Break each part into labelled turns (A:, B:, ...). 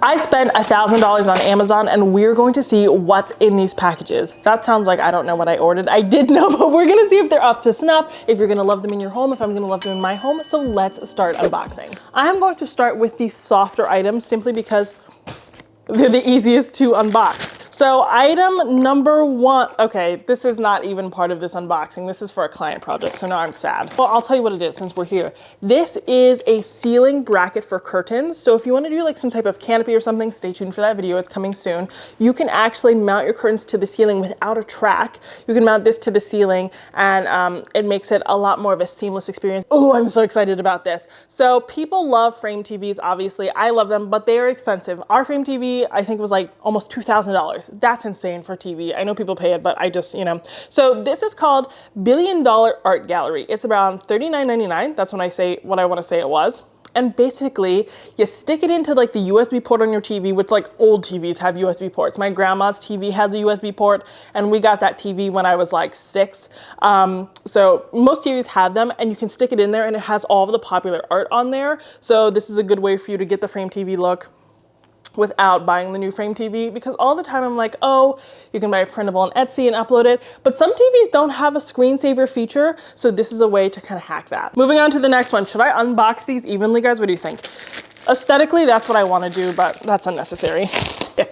A: I spent $1,000 on Amazon and we're going to see what's in these packages. That sounds like I don't know what I ordered. I did know, but we're gonna see if they're up to snuff, if you're gonna love them in your home, if I'm gonna love them in my home. So let's start unboxing. I'm going to start with the softer items simply because they're the easiest to unbox. So item number one, okay, this is not even part of this unboxing. This is for a client project, so now I'm sad. Well, I'll tell you what it is since we're here. This is a ceiling bracket for curtains. So if you want to do like some type of canopy or something, stay tuned for that video, it's coming soon. You can actually mount your curtains to the ceiling without a track. You can mount this to the ceiling and it makes it a lot more of a seamless experience. Oh, I'm so excited about this. So people love frame TVs, obviously. I love them, but they are expensive. Our frame TV, I think was like almost $2,000. That's insane for TV. I know people pay it, but I just, you know. So this is called $1 Billion Art Gallery. It's around $39.99. That's when I say what I want to say it was. And basically you stick it into like the USB port on your TV, which like old TVs have USB ports. My grandma's TV has a USB port and we got that TV when I was like 6. So most TVs have them and you can stick it in there and it has all of the popular art on there. So this is a good way for you to get the frame TV look without buying the new frame TV, because all the time I'm like, oh, you can buy a printable on Etsy and upload it, but some TVs don't have a screensaver feature, so this is a way to kind of hack that. Moving on to the next one. Should I unbox these evenly, guys? What do you think? Aesthetically, that's what I want to do, but that's unnecessary. You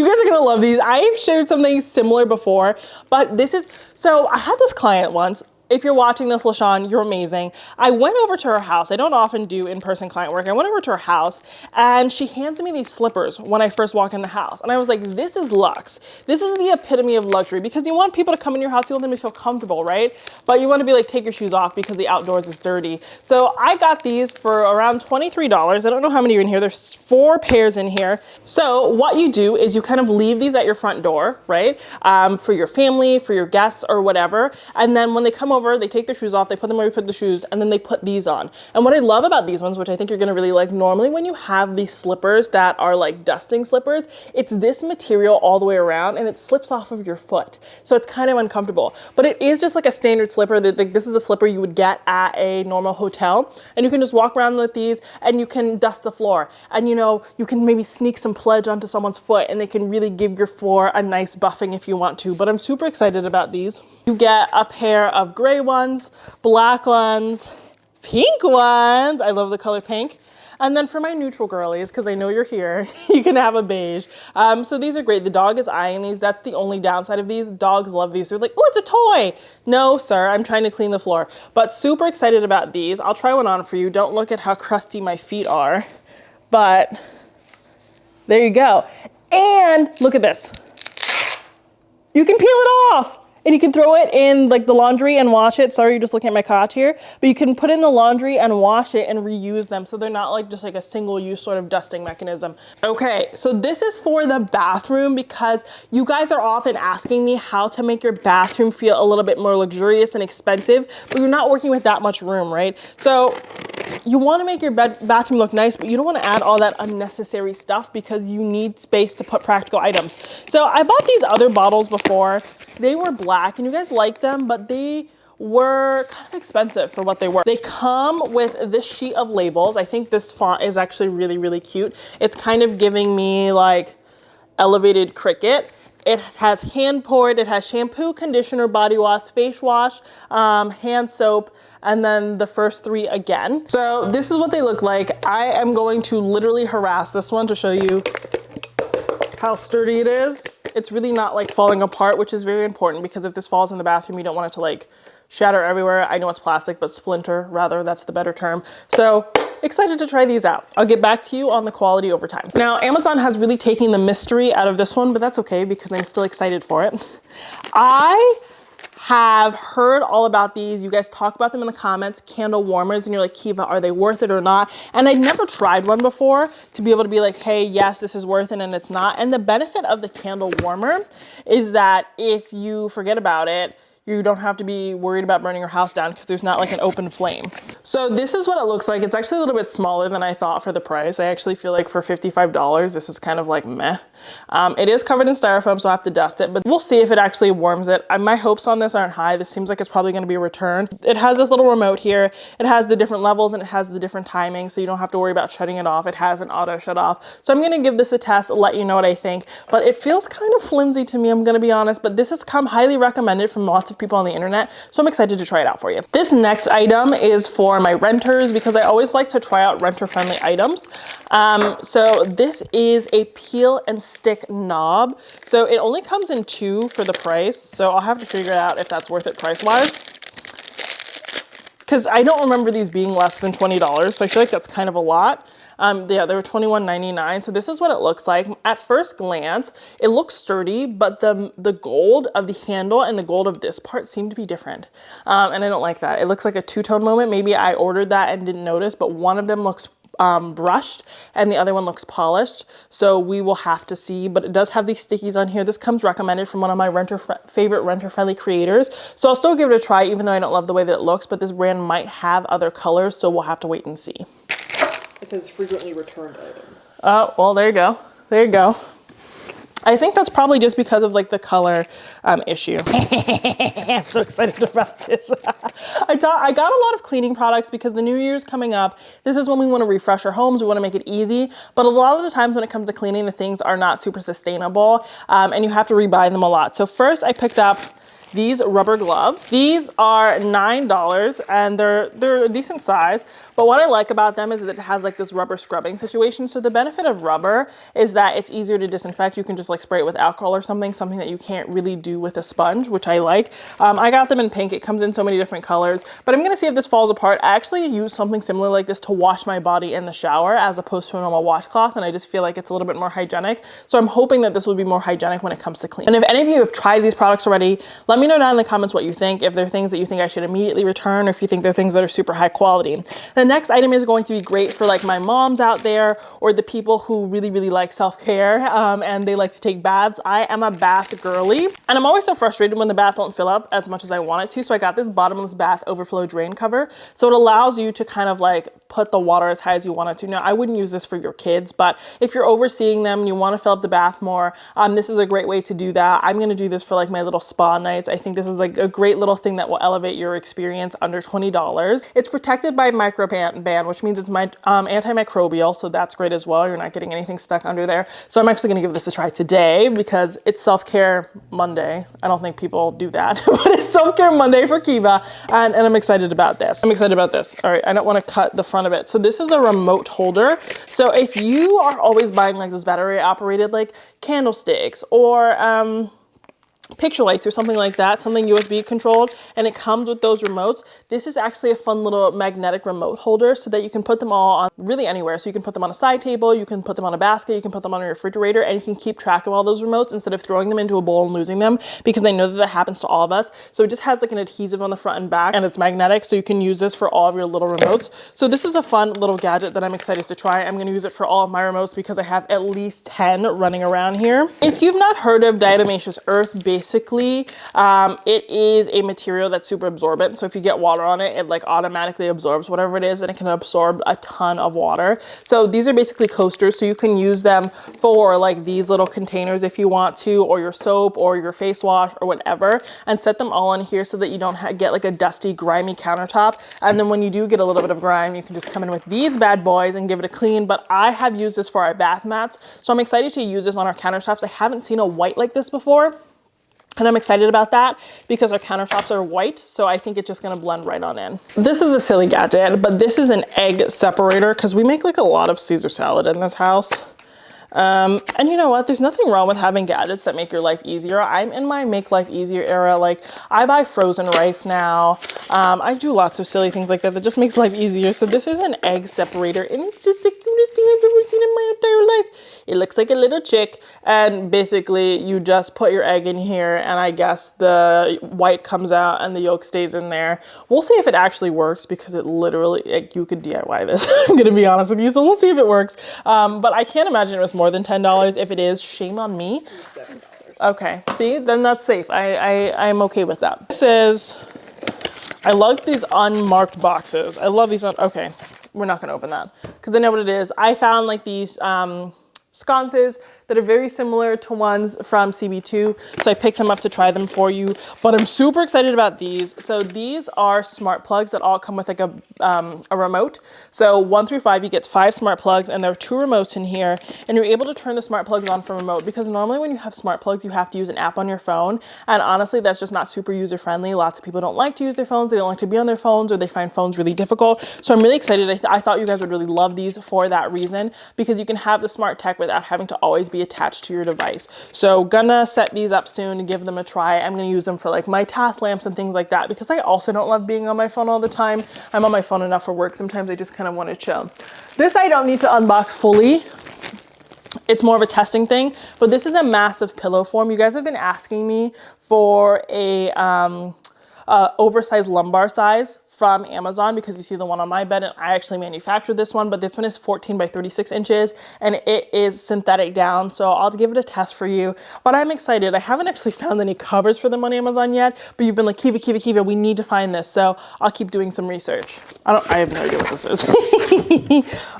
A: guys are gonna love these. I've shared something similar before, but this is, so I had this client once. If you're watching this, LaShawn, you're amazing. I went over to her house. I don't often do in-person client work. I went over to her house and she hands me these slippers when I first walk in the house. And I was like, this is luxe. This is the epitome of luxury, because you want people to come in your house, you want them to feel comfortable, right? But you want to be like, take your shoes off because the outdoors is dirty. So I got these for around $23. I don't know how many are in here. There's 4 pairs in here. So what you do is you kind of leave these at your front door, right? For your family, for your guests or whatever. And then when they come over, they take their shoes off, they put them where you put the shoes, and then they put these on. And what I love about these ones, which I think you're gonna really like, normally when you have these slippers that are like dusting slippers, it's this material all the way around and it slips off of your foot. So it's kind of uncomfortable, but it is just like a standard slipper. This is a slipper you would get at a normal hotel, and you can just walk around with these and you can dust the floor. And you know, you can maybe sneak some pledge onto someone's foot and they can really give your floor a nice buffing if you want to. But I'm super excited about these. You get a pair of gray ones, black ones, pink ones. I love the color pink. And then for my neutral girlies, because I know you're here, you can have a beige. So these are great. The dog is eyeing these. That's the only downside of these. Dogs love these. They're like, oh, it's a toy. No, sir, I'm trying to clean the floor. But super excited about these. I'll try one on for you. Don't look at how crusty my feet are. But there you go. And look at this. You can peel it off. And you can throw it in like the laundry and wash it. Sorry, you're just looking at my crotch here. But you can put in the laundry and wash it and reuse them. So they're not like just like a single use sort of dusting mechanism. Okay, so this is for the bathroom, because you guys are often asking me how to make your bathroom feel a little bit more luxurious and expensive, but you're not working with that much room, right? So you want to make your bathroom look nice, but you don't want to add all that unnecessary stuff because you need space to put practical items. So I bought these other bottles before. They were black and you guys like them, but they were kind of expensive for what they were. They come with this sheet of labels. I think this font is actually really, really cute. It's kind of giving me like elevated Cricut. It has hand poured, it has shampoo, conditioner, body wash, face wash, hand soap, and then the first 3 again. So this is what they look like. I am going to literally harass this one to show you how sturdy it is. It's really not like falling apart, which is very important, because if this falls in the bathroom, you don't want it to like shatter everywhere. I know it's plastic, but splinter rather, that's the better term. So excited to try these out. I'll get back to you on the quality over time. Now, Amazon has really taken the mystery out of this one, but that's okay because I'm still excited for it. I have heard all about these. You guys talk about them in the comments, candle warmers, and you're like, Kiva, are they worth it or not? And I'd never tried one before to be able to be like, hey, yes, this is worth it, and it's not. And the benefit of the candle warmer is that if you forget about it, you don't have to be worried about burning your house down because there's not like an open flame. So this is what it looks like. It's actually a little bit smaller than I thought for the price. I actually feel like for $55, this is kind of like meh. It is covered in styrofoam, so I have to dust it, but we'll see if it actually warms it. My hopes on this aren't high. This seems like it's probably going to be a return. It has this little remote here. It has the different levels and it has the different timing, so you don't have to worry about shutting it off. It has an auto shut off. So I'm going to give this a test, let you know what I think, but it feels kind of flimsy to me, I'm going to be honest, but this has come highly recommended from lots of people on the internet, so I'm excited to try it out for you. This next item is for my renters because I always like to try out renter-friendly items. So this is a peel and stick knob. So it only comes in 2 for the price, so I'll have to figure out if that's worth it price-wise, because I don't remember these being less than $20, so I feel like that's kind of a lot. Yeah, they were $21.99. So this is what it looks like. At first glance, it looks sturdy, but the gold of the handle and the gold of this part seem to be different. And I don't like that. It looks like a two-tone moment. Maybe I ordered that and didn't notice, but one of them looks brushed and the other one looks polished. So we will have to see, but it does have these stickies on here. This comes recommended from one of my favorite renter-friendly creators. So I'll still give it a try, even though I don't love the way that it looks, but this brand might have other colors. So we'll have to wait and see. It says frequently returned item. Oh, well, there you go. There you go. I think that's probably just because of like the color issue. I'm so excited about this. I got a lot of cleaning products because the new year's coming up. This is when we want to refresh our homes. We want to make it easy. But a lot of the times when it comes to cleaning, the things are not super sustainable and you have to rebuy them a lot. So first I picked up these rubber gloves. These are $9 and they're a decent size. But what I like about them is that it has like this rubber scrubbing situation. So the benefit of rubber is that it's easier to disinfect. You can just like spray it with alcohol or something that you can't really do with a sponge, which I like. I got them in pink. It comes in so many different colors, but I'm gonna see if this falls apart. I actually use something similar like this to wash my body in the shower as opposed to a normal washcloth, and I just feel like it's a little bit more hygienic. So I'm hoping that this will be more hygienic when it comes to clean. And if any of you have tried these products already, let me know down in the comments what you think, if there are things that you think I should immediately return, or if you think they're things that are super high quality. The next item is going to be great for like my moms out there or the people who really like self-care and they like to take baths. I am a bath girly and I'm always so frustrated when the bath won't fill up as much as I want it to. So I got this bottomless bath overflow drain cover. So it allows you to kind of like put the water as high as you want it to. Now I wouldn't use this for your kids, but if you're overseeing them and you want to fill up the bath more, this is a great way to do that. I'm going to do this for like my little spa nights. I think this is like a great little thing that will elevate your experience under $20. It's protected by microban, which means it's antimicrobial, so that's great as well. You're not getting anything stuck under there. So I'm actually going to give this a try today because it's self-care Monday. I don't think people do that, but it's self-care Monday for Kiva, and I'm excited about this. I'm excited about this. All right, I don't want to cut the front of it. So this is a remote holder. So if you are always buying like those battery operated like candlesticks or picture lights or something like that, something USB controlled, and it comes with those remotes. This is actually a fun little magnetic remote holder so that you can put them all on really anywhere. So you can put them on a side table, you can put them on a basket, you can put them on a refrigerator, and you can keep track of all those remotes instead of throwing them into a bowl and losing them, because I know that happens to all of us. So it just has like an adhesive on the front and back, and it's magnetic, so you can use this for all of your little remotes. So this is a fun little gadget that I'm excited to try. I'm going to use it for all of my remotes because I have at least 10 running around here. If you've not heard of diatomaceous earth, basically it is a material that's super absorbent. So if you get water on it, it like automatically absorbs whatever it is, and it can absorb a ton of water. So these are basically coasters, so you can use them for like these little containers if you want to, or your soap or your face wash or whatever, and set them all in here so that you don't get like a dusty, grimy countertop. And then when you do get a little bit of grime, you can just come in with these bad boys and give it a clean. But I have used this for our bath mats, so I'm excited to use this on our countertops. I haven't seen a white like this before, and I'm excited about that because our countertops are white, so I think it's just gonna blend right on in. This is a silly gadget, but this is an egg separator because we make like a lot of Caesar salad in this house. And you know what? There's nothing wrong with having gadgets that make your life easier. I'm in my make life easier era. Like I buy frozen rice now. I do lots of silly things like that that just makes life easier. So this is an egg separator, and it's just the cutest thing I've ever seen in my entire life. It looks like a little chick, and basically you just put your egg in here, and I guess the white comes out and the yolk stays in there. We'll see if it actually works because it literally, like, you could DIY this. I'm gonna be honest with you, so we'll see if it works. But I can't imagine it was more than $10. If it is, shame on me. $7. Okay, see, then that's safe. I'm okay with that. This is, I love these unmarked boxes. I love these, okay, we're not gonna open that because I know what it is. I found like these sconces that are very similar to ones from CB2. So I picked them up to try them for you, but I'm super excited about these. So these are smart plugs that all come with like a remote. So 1 through 5, you get 5 smart plugs and there are 2 remotes in here and you're able to turn the smart plugs on from remote because normally when you have smart plugs, you have to use an app on your phone. And honestly, that's just not super user friendly. Lots of people don't like to use their phones. They don't like to be on their phones or they find phones really difficult. So I'm really excited. I thought you guys would really love these for that reason because you can have the smart tech without having to always be attached to your device. So gonna set these up soon and give them a try. I'm gonna use them for like my task lamps and things like that because I also don't love being on my phone all the time. I'm on my phone enough for work. Sometimes I just kind of want to chill. This I don't need to unbox fully. It's more of a testing thing, but this is a massive pillow form. You guys have been asking me for a oversized lumbar size from Amazon because you see the one on my bed and I actually manufactured this one, but this one is 14 by 36 inches and it is synthetic down. So I'll give it a test for you, but I'm excited. I haven't actually found any covers for them on Amazon yet, but you've been like, Kiva, we need to find this. So I'll keep doing some research. I have no idea what this is.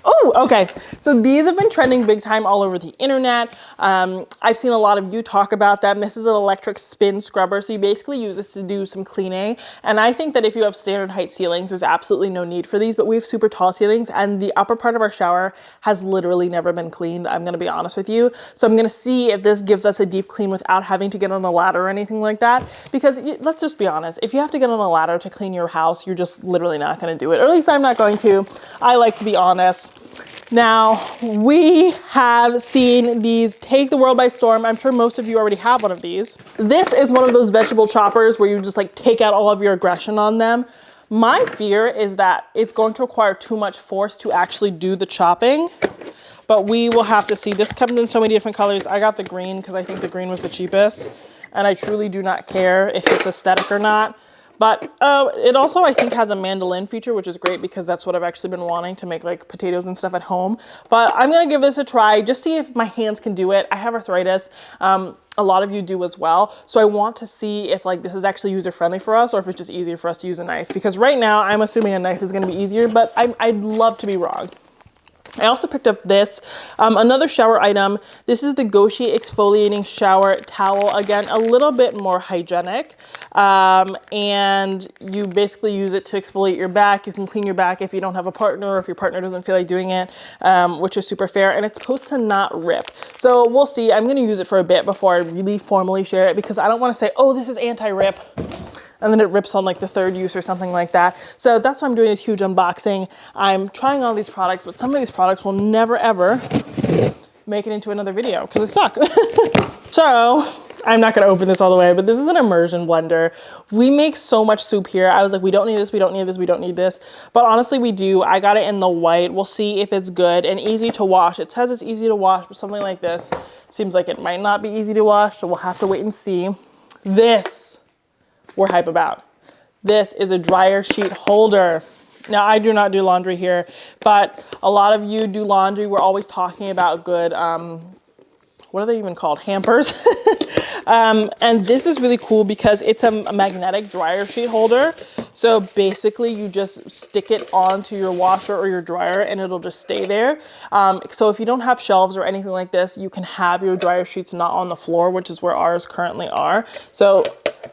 A: Oh, okay. So these have been trending big time all over the internet. I've seen a lot of you talk about them. This is an electric spin scrubber. So you basically use this to do some cleaning. And I think that if you have standard height ceilings, there's absolutely no need for these, but we have super tall ceilings and the upper part of our shower has literally never been cleaned. I'm going to be honest with you. So I'm going to see if this gives us a deep clean without having to get on a ladder or anything like that. Because let's just be honest, if you have to get on a ladder to clean your house, you're just literally not going to do it. Or at least I'm not going to. I like to be honest. Now, we have seen these take the world by storm. I'm sure most of you already have one of these. This is one of those vegetable choppers where you just like take out all of your aggression on them. My fear is that it's going to require too much force to actually do the chopping, but we will have to see. This comes in so many different colors. I got the green because I think the green was the cheapest, and I truly do not care if it's aesthetic or not. But it also, I think, has a mandolin feature, which is great because that's what I've actually been wanting to make like potatoes and stuff at home. But I'm going to give this a try, just see if my hands can do it. I have arthritis. A lot of you do as well. So I want to see if like this is actually user friendly for us or if it's just easier for us to use a knife. Because right now I'm assuming a knife is going to be easier, but I'd love to be wrong. I also picked up this, another shower item. This is the Goshi exfoliating shower towel. Again, a little bit more hygienic. And you basically use it to exfoliate your back. You can clean your back if you don't have a partner or if your partner doesn't feel like doing it, which is super fair. And it's supposed to not rip. So we'll see. I'm going to use it for a bit before I really formally share it because I don't want to say, oh, this is anti-rip, and then it rips on like the 3rd use or something like that. So that's why I'm doing this huge unboxing. I'm trying all these products, but some of these products will never ever make it into another video because they suck. So I'm not gonna open this all the way, but this is an immersion blender. We make so much soup here. I was like, we don't need this, we don't need this, we don't need this. But honestly, we do. I got it in the white. We'll see if it's good and easy to wash. It says it's easy to wash, but something like this seems like it might not be easy to wash, so we'll have to wait and see. This we're hype about. This is a dryer sheet holder. Now, I do not do laundry here, but a lot of you do laundry. We're always talking about good, what are they even called? Hampers. And this is really cool because it's a magnetic dryer sheet holder. So basically you just stick it onto your washer or your dryer and it'll just stay there. So if you don't have shelves or anything like this, you can have your dryer sheets not on the floor, which is where ours currently are. So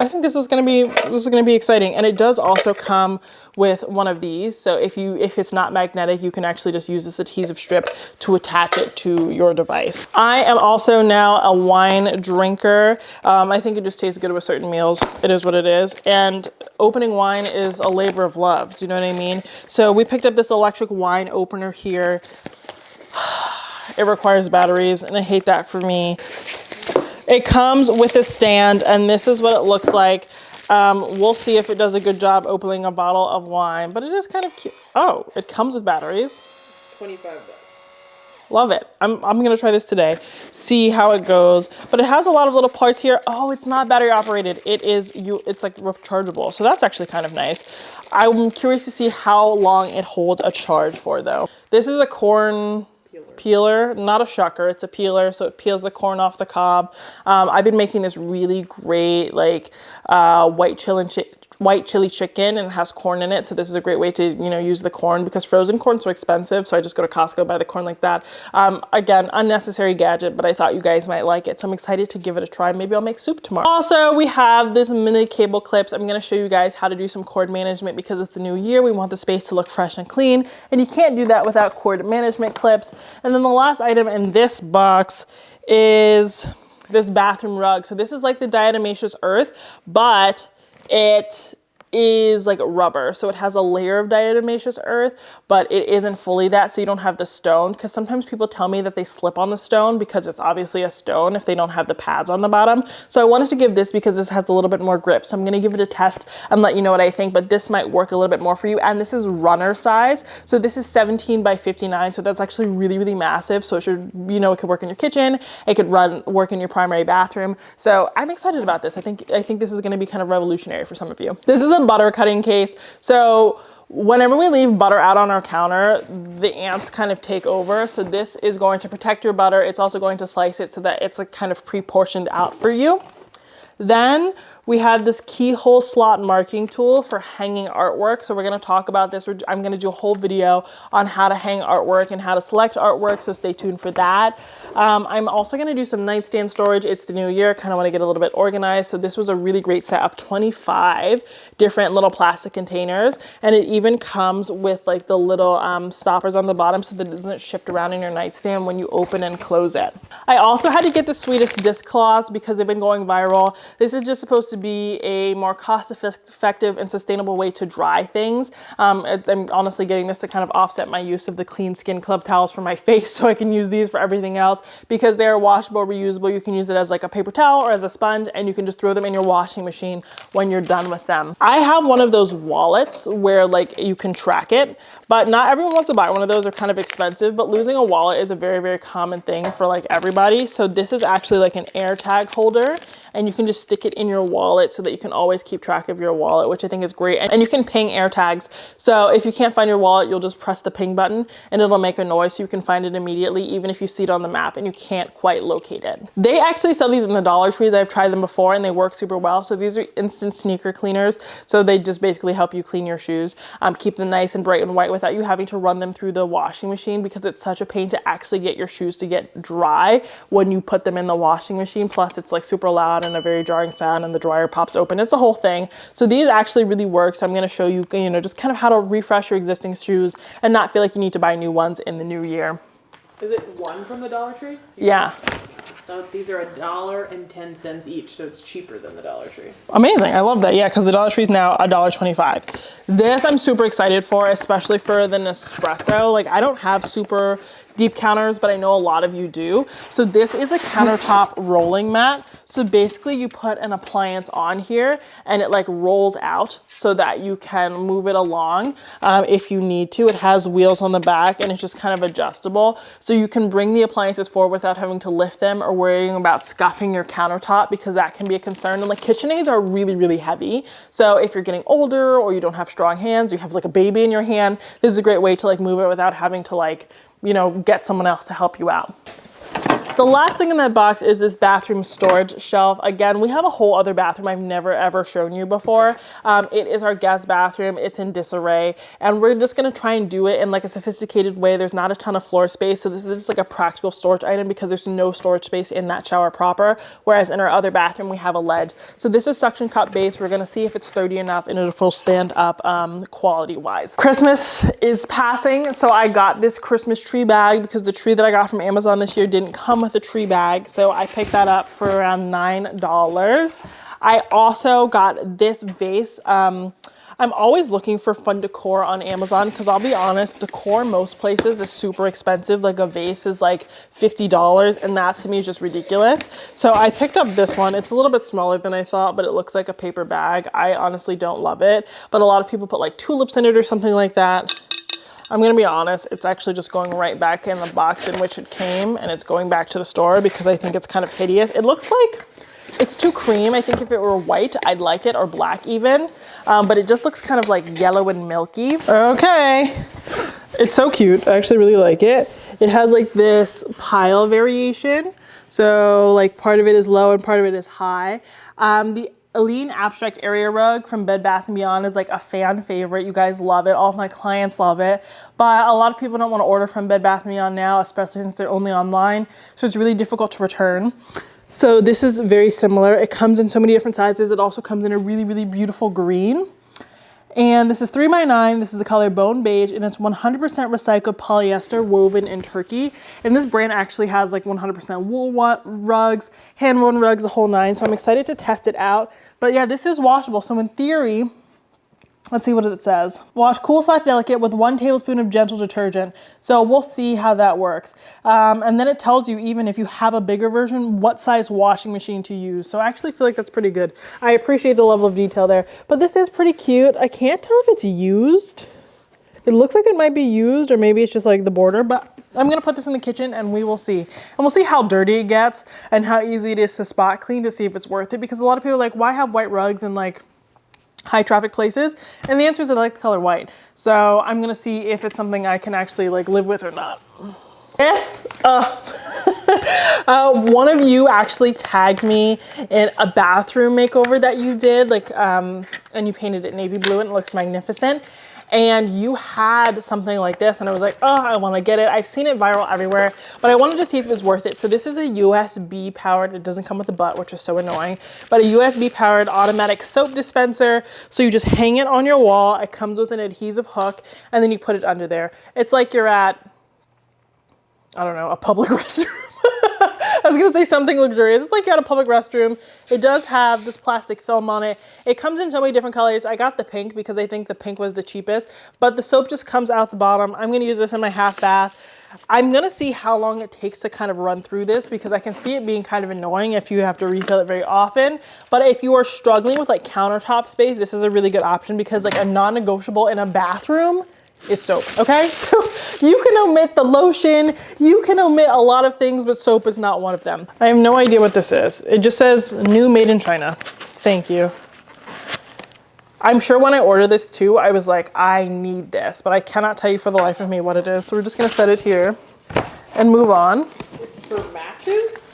A: I think this is going to be exciting. And it does also come with one of these. So if it's not magnetic, you can actually just use this adhesive strip to attach it to your device. I am also now a wine drinker. I think it just tastes good with certain meals. It is what it is. And opening wine is a labor of love. Do you know what I mean? So we picked up this electric wine opener here. It requires batteries and I hate that for me. It comes with a stand and this is what it looks like. We'll see if it does a good job opening a bottle of wine, but it is kind of cute. Oh, it comes with batteries.
B: $25.
A: Love it. I'm gonna try this today, see how it goes. But it has a lot of little parts here. Oh, it's not battery operated. It's like rechargeable. So that's actually kind of nice. I'm curious to see how long it holds a charge for though. This is a corn
B: Peeler.
A: peeler, not a shucker, it's a peeler, so it peels the corn off the cob. I've been making this really great like white chili chicken, and it has corn in it, so this is a great way to, you know, use the corn, because frozen corn's so expensive, so I just go to Costco, buy the corn like that. Again, unnecessary gadget, but I thought you guys might like it, so I'm excited to give it a try. Maybe I'll make soup tomorrow. Also, we have this mini cable clips. I'm going to show you guys how to do some cord management, because it's the new year. We want the space to look fresh and clean, and you can't do that without cord management clips. And then the last item in this box is this bathroom rug. So this is like the diatomaceous earth, but it is like rubber, so it has a layer of diatomaceous earth, but it isn't fully that, so you don't have the stone, because sometimes people tell me that they slip on the stone because it's obviously a stone if they don't have the pads on the bottom. So I wanted to give this because this has a little bit more grip, so I'm going to give it a test and let you know what I think, but this might work a little bit more for you. And this is runner size, so this is 17 by 59, so that's actually really massive. So it should, you know, it could work in your kitchen, it could work in your primary bathroom. So I'm excited about this. I think this is going to be kind of revolutionary for some of you. This is a butter cutting case. So whenever we leave butter out on our counter, the ants kind of take over. So this is going to protect your butter. It's also going to slice it so that it's like kind of pre-portioned out for you. Then we have this keyhole slot marking tool for hanging artwork. So we're going to talk about this. I'm going to do a whole video on how to hang artwork and how to select artwork, so stay tuned for that. I'm also going to do some nightstand storage. It's the new year, kind of want to get a little bit organized. So this was a really great set of 25 different little plastic containers, and it even comes with like the little stoppers on the bottom so that it doesn't shift around in your nightstand when you open and close it. I also had to get the Swedish disc cloths because they've been going viral. This is just supposed to be a more cost-effective and sustainable way to dry things. I'm honestly getting this to kind of offset my use of the Clean Skin Club towels for my face, so I can use these for everything else, because they're washable, reusable. You can use it as like a paper towel or as a sponge, and you can just throw them in your washing machine when you're done with them. I have one of those wallets where like you can track it, but not everyone wants to buy one of those. They're kind of expensive, but losing a wallet is a very common thing for like everybody. So this is actually like an AirTag holder, and you can just stick it in your wallet so that you can always keep track of your wallet, which I think is great. And you can ping AirTags. So if you can't find your wallet, you'll just press the ping button and it'll make a noise so you can find it immediately, even if you see it on the map and you can't quite locate it. They actually sell these in the Dollar Tree. I've tried them before and they work super well. So these are instant sneaker cleaners. So they just basically help you clean your shoes, keep them nice and bright and white without you having to run them through the washing machine, because it's such a pain to actually get your shoes to get dry when you put them in the washing machine. Plus it's like super loud and a very jarring sound, and the dryer pops open. It's the whole thing. So these actually really work. So I'm going to show you, you know, just kind of how to refresh your existing shoes and not feel like you need to buy new ones in the new year.
B: Is it one from the Dollar Tree?
A: Yeah.
B: So these are $1.10 each, so it's cheaper than the Dollar Tree.
A: Amazing. I love that. Yeah, because the Dollar Tree is now $1.25. This I'm super excited for, especially for the Nespresso. Like, I don't have super deep counters, but I know a lot of you do. So this is a countertop rolling mat. So basically you put an appliance on here and it like rolls out so that you can move it along if you need to. It has wheels on the back and it's just kind of adjustable. So you can bring the appliances forward without having to lift them or worrying about scuffing your countertop, because that can be a concern. And like KitchenAids are really heavy. So if you're getting older or you don't have strong hands, you have like a baby in your hand, this is a great way to like move it without having to like, you know, get someone else to help you out. The last thing in that box is this bathroom storage shelf. Again, we have a whole other bathroom I've never ever shown you before. It is our guest bathroom. It's in disarray, and we're just gonna try and do it in like a sophisticated way. There's not a ton of floor space, so this is just like a practical storage item because there's no storage space in that shower proper, whereas in our other bathroom we have a ledge. So this is suction cup base. We're gonna see if it's sturdy enough and it'll stand up quality wise. Christmas is passing, so I got this Christmas tree bag because the tree that I got from Amazon this year didn't come with a tree bag, so I picked that up for around $9. I also got this vase. I'm always looking for fun decor on Amazon because I'll be honest, decor most places is super expensive. Like a vase is like $50, and that to me is just ridiculous. So I picked up this one. It's a little bit smaller than I thought, but it looks like a paper bag. I honestly don't love it, but a lot of people put like tulips in it or something like that. I'm gonna be honest, it's actually just going right back in the box in which it came, and it's going back to the store because I think it's kind of hideous. It looks like it's too cream. I think if it were white, I'd like it, or black even, but it just looks kind of like yellow and milky. Okay, it's so cute. I actually really like it. It has like this pile variation. So like part of it is low and part of it is high. The Aline Abstract Area Rug from Bed Bath & Beyond is like a fan favorite. You guys love it. All of my clients love it. But a lot of people don't want to order from Bed Bath & Beyond now, especially since they're only online. So it's really difficult to return. So this is very similar. It comes in so many different sizes. It also comes in a really, really beautiful green. And this is 3x9. This is the color Bone Beige, and it's 100% recycled polyester woven in Turkey. And this brand actually has like 100% wool rugs, hand-woven rugs, the whole nine. So I'm excited to test it out. But yeah, this is washable. So in theory, let's see what it says. Wash cool/delicate with 1 tablespoon of gentle detergent. So we'll see how that works. And then it tells you, even if you have a bigger version, what size washing machine to use. So I actually feel like that's pretty good. I appreciate the level of detail there. But this is pretty cute. I can't tell if it's used. It looks like it might be used, or maybe it's just like the border, but I'm gonna put this in the kitchen and we will see. And we'll see how dirty it gets and how easy it is to spot clean to see if it's worth it. Because a lot of people are like, why have white rugs in like high traffic places? And the answer is I like the color white. So I'm gonna see if it's something I can actually like live with or not. Yes, one of you actually tagged me in a bathroom makeover that you did, like, and you painted it navy blue and it looks magnificent. And you had something like this and I was like, oh, I want to get it. I've seen it viral everywhere, but I wanted to see if it was worth it. So this is a USB powered, it doesn't come with a butt, which is so annoying, but a USB powered automatic soap dispenser. So you just hang it on your wall. It comes with an adhesive hook and then you put it under there. It's like you're at, I don't know, a public restroom. I was gonna say something luxurious. It's like you're at a public restroom. It does have this plastic film on it. It comes in so many different colors. I got the pink because I think the pink was the cheapest, but the soap just comes out the bottom. I'm gonna use this in my half bath. I'm gonna see how long it takes to kind of run through this because I can see it being kind of annoying if you have to refill it very often. But if you are struggling with like countertop space, this is a really good option because like a non-negotiable in a bathroom is soap, okay? So you can omit the lotion, you can omit a lot of things, but soap is not one of them. I have no idea what this is. It just says new made in China. Thank you. I'm sure when I ordered this too, I was like, I need this, but I cannot tell you for the life of me what it is. So we're just gonna set it here and move on.
B: It's for matches?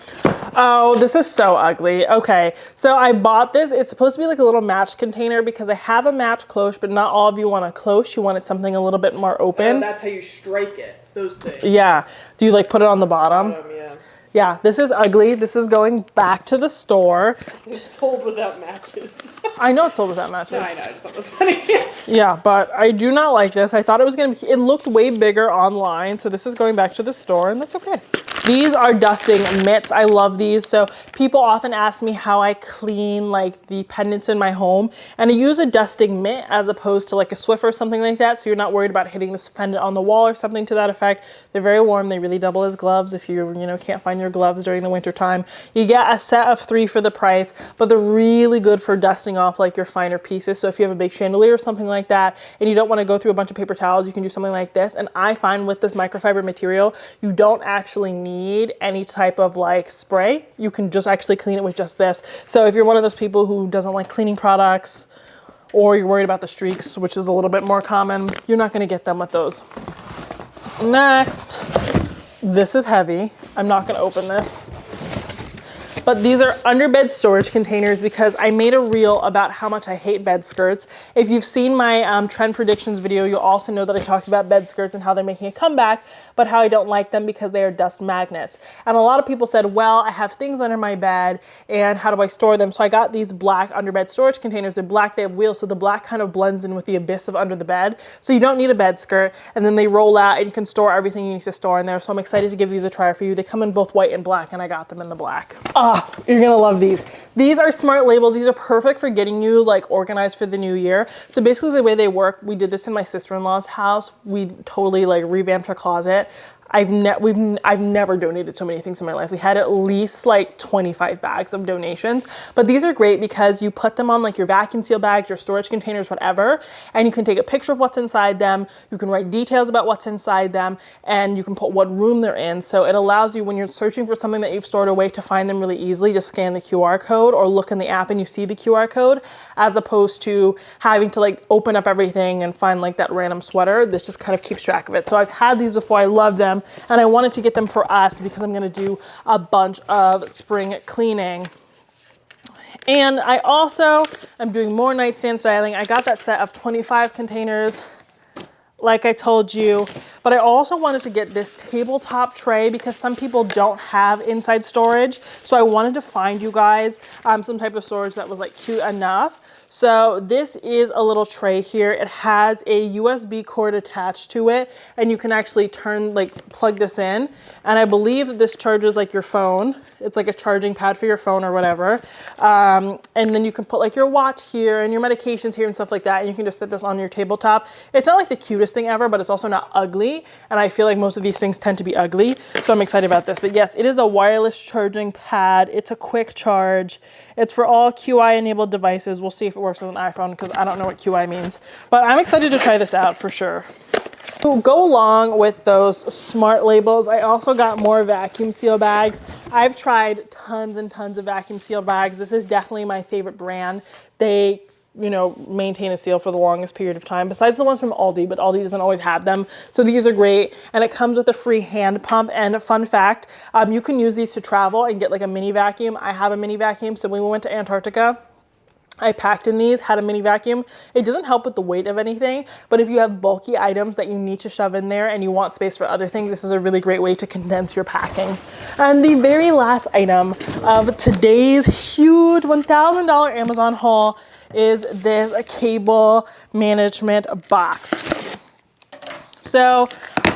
A: Oh, this is so ugly. Okay, so I bought this. It's supposed to be like a little match container because I have a match cloche, but not all of you want a cloche. You want it something a little bit more open.
B: That's how you strike it, those things.
A: Yeah. Do you like put it on the bottom?
B: Yeah.
A: Yeah, this is ugly. This is going back to the store.
B: It's sold without matches.
A: I know it's sold without matches.
B: No, I know, I just thought that was funny.
A: Yeah, but I do not like this. I thought it was gonna be, it looked way bigger online, so this is going back to the store, and that's okay. These are dusting mitts. I love these. So people often ask me how I clean like the pendants in my home, and I use a dusting mitt as opposed to like a Swiffer or something like that, so you're not worried about hitting this pendant on the wall or something to that effect. They're very warm. They really double as gloves if you can't find your gloves during the winter time. You get a set of 3 for the price, but they're really good for dusting off like your finer pieces. So if you have a big chandelier or something like that and you don't want to go through a bunch of paper towels, you can do something like this. And I find with this microfiber material, you don't actually need any type of like spray. You can just actually clean it with just this. So if you're one of those people who doesn't like cleaning products, or you're worried about the streaks, which is a little bit more common, you're not going to get them with those. Next, this is heavy. I'm not going to open this. But these are underbed storage containers because I made a reel about how much I hate bed skirts. If you've seen my trend predictions video, you'll also know that I talked about bed skirts and how they're making a comeback, but how I don't like them because they are dust magnets. And a lot of people said, well, I have things under my bed and how do I store them? So I got these black underbed storage containers. They're black, they have wheels, so the black kind of blends in with the abyss of under the bed. So you don't need a bed skirt, and then they roll out and you can store everything you need to store in there. So I'm excited to give these a try for you. They come in both white and black, and I got them in the black. You're gonna love these. These are smart labels. These are perfect for getting you like organized for the new year. So basically the way they work, we did this in my sister-in-law's house. We totally like revamped her closet. I've never donated so many things in my life. We had at least like 25 bags of donations, but these are great because you put them on like your vacuum seal bags, your storage containers, whatever, and you can take a picture of what's inside them. You can write details about what's inside them, and you can put what room they're in. So it allows you, when you're searching for something that you've stored away, to find them really easily. Just scan the QR code or look in the app and you see the QR code, as opposed to having to like open up everything and find like that random sweater. This just kind of keeps track of it. So I've had these before. I love them. and I wanted to get them for us because I'm gonna do a bunch of spring cleaning. And I also am doing more nightstand styling. I got that set of 25 containers, like I told you, but I also wanted to get this tabletop tray because some people don't have inside storage. So I wanted to find you guys some type of storage that was like cute enough. So this is a little tray here. It has a USB cord attached to it, and you can actually plug this in. And I believe that this charges like your phone. It's like a charging pad for your phone or whatever. And then you can put like your watch here and your medications here and stuff like that. And you can just set this on your tabletop. It's not like the cutest thing ever, but it's also not ugly. And I feel like most of these things tend to be ugly. So I'm excited about this. But yes, it is a wireless charging pad. It's a quick charge. It's for all QI enabled devices. We'll see if it works with an iPhone because I don't know what QI means. But I'm excited to try this out for sure. To go along with those smart labels, I also got more vacuum seal bags. I've tried tons and tons of vacuum seal bags. This is definitely my favorite brand. They, you know, maintain a seal for the longest period of time, besides the ones from Aldi, but Aldi doesn't always have them. So these are great. And it comes with a free hand pump. And fun fact, you can use these to travel and get like a mini vacuum. I have a mini vacuum. So when we went to Antarctica, I packed in these, had a mini vacuum. It doesn't help with the weight of anything, but if you have bulky items that you need to shove in there and you want space for other things, this is a really great way to condense your packing. And the very last item of today's huge $1,000 Amazon haul is this cable management box. So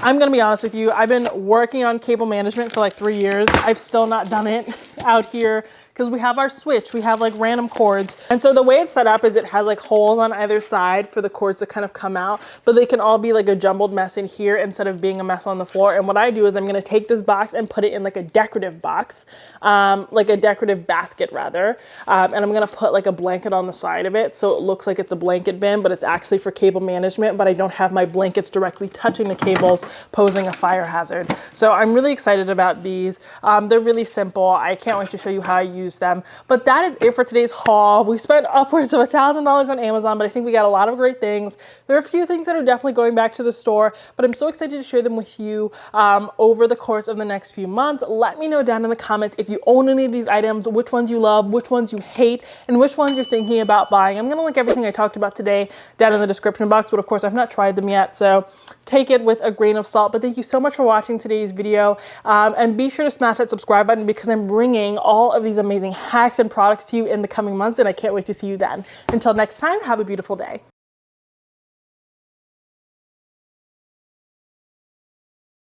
A: I'm gonna be honest with you, I've been working on cable management for like 3 years. I've still not done it out here because we have our switch, we have like random cords. And so the way it's set up is it has like holes on either side for the cords to kind of come out, but they can all be like a jumbled mess in here instead of being a mess on the floor. And what I do is I'm gonna take this box and put it in like a decorative box, like a decorative basket rather. And I'm gonna put like a blanket on the side of it so it looks like it's a blanket bin, but it's actually for cable management, but I don't have my blankets directly touching the cables, posing a fire hazard. So I'm really excited about these. They're really simple. I can't wait to show you how I use them. But that is it for today's haul. We spent upwards of $1,000 on Amazon, but I think we got a lot of great things. There are a few things that are definitely going back to the store, but I'm so excited to share them with you over the course of the next few months. Let me know down in the comments if you own any of these items, which ones you love, which ones you hate, and which ones you're thinking about buying. I'm going to link everything I talked about today down in the description box, but of course I've not tried them yet, so take it with a grain of salt. But thank you so much for watching today's video, and be sure to smash that subscribe button because I'm bringing all of these amazing hacks and products to you in the coming months, and I can't wait to see you then. Until next time, have a beautiful day.